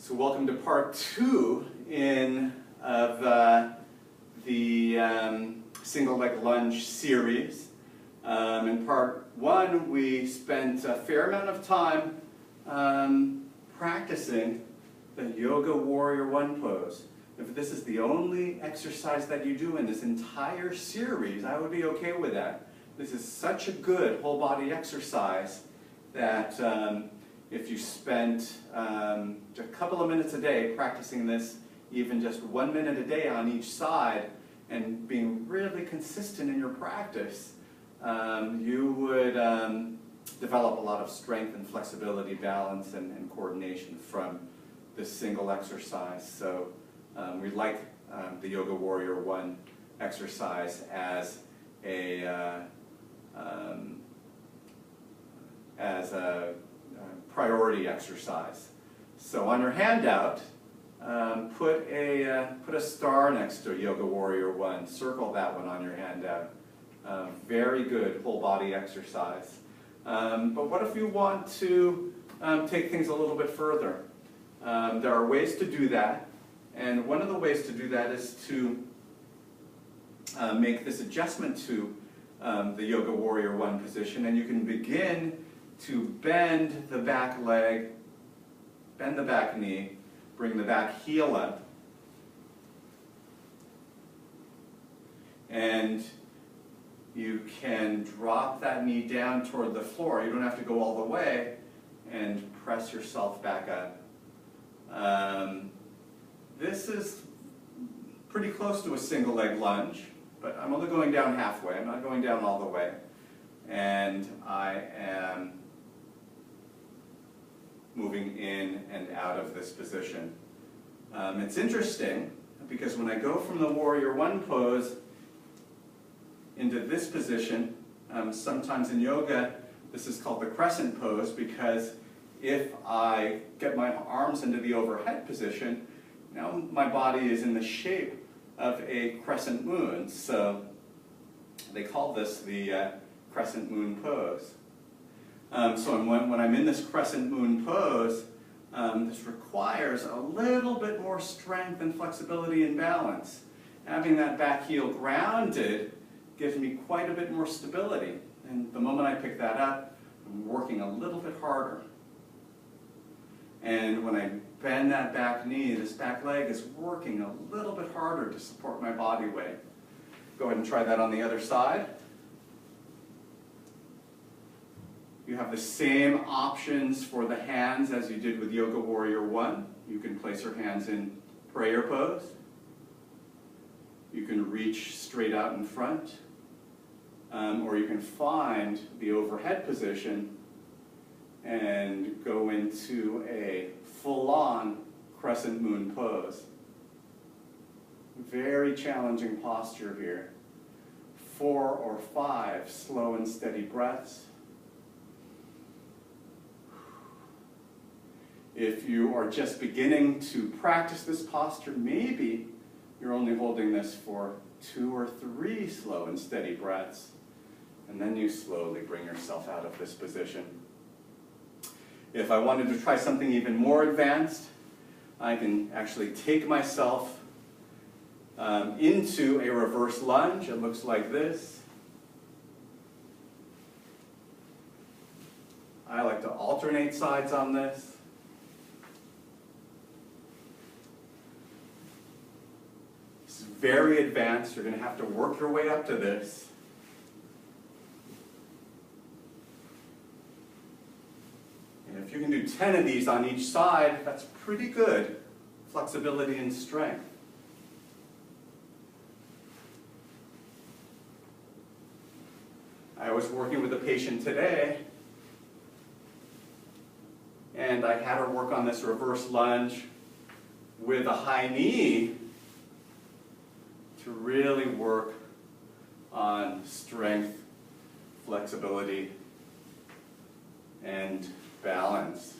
So welcome to part 2 of the single leg lunge series. In part 1 we spent a fair amount of time practicing the Yoga Warrior 1 pose. If this is the only exercise that you do in this entire series, I would be okay with that. This is such a good whole body exercise that if you spent a couple of minutes a day practicing this, even just 1 minute a day on each side, and being really consistent in your practice, you would develop a lot of strength and flexibility, balance, and coordination from this single exercise. So we like the Yoga Warrior 1 exercise as a priority exercise. So on your handout, put a star next to Yoga Warrior 1. Circle that one on your handout. Very good whole body exercise. But what if you want to take things a little bit further? There are ways to do that, and one of the ways to do that is to make this adjustment to the Yoga Warrior 1 position, and you can begin to bend the back leg, bend the back knee, bring the back heel up, and you can drop that knee down toward the floor. You don't have to go all the way, and press yourself back up. This is pretty close to a single leg lunge, but I'm only going down halfway. I'm not going down all the way. And I am moving in and out of this position. It's interesting because when I go from the Warrior 1 pose into this position, sometimes in yoga this is called the crescent pose, because if I get my arms into the overhead position, now my body is in the shape of a crescent moon. So they call this the crescent moon pose. So when I'm in this crescent moon pose, this requires a little bit more strength and flexibility and balance. Having that back heel grounded gives me quite a bit more stability. And the moment I pick that up, I'm working a little bit harder. And when I bend that back knee, this back leg is working a little bit harder to support my body weight. Go ahead and try that on the other side. You have the same options for the hands as you did with Yoga Warrior 1. You can place your hands in prayer pose. You can reach straight out in front. Or you can find the overhead position and go into a full-on crescent moon pose. Very challenging posture here. 4 or 5 slow and steady breaths. If you are just beginning to practice this posture, maybe you're only holding this for 2 or 3 slow and steady breaths, and then you slowly bring yourself out of this position. If I wanted to try something even more advanced, I can actually take myself into a reverse lunge. It looks like this. I like to alternate sides on this. This is very advanced. You're going to have to work your way up to this. And if you can do 10 of these on each side, that's pretty good flexibility and strength. I was working with a patient today, and I had her work on this reverse lunge with a high knee to really work on strength, flexibility, and balance.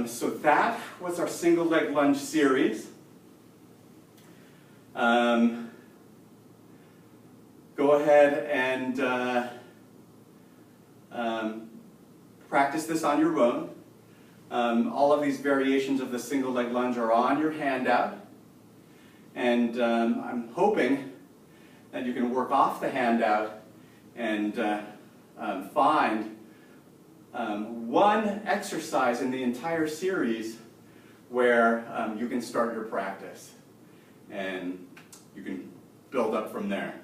So that was our single leg lunge series. Go ahead and practice this on your own. All of these variations of the single leg lunge are on your handout. And I'm hoping that you can work off the handout and find one exercise in the entire series where you can start your practice. And you can build up from there.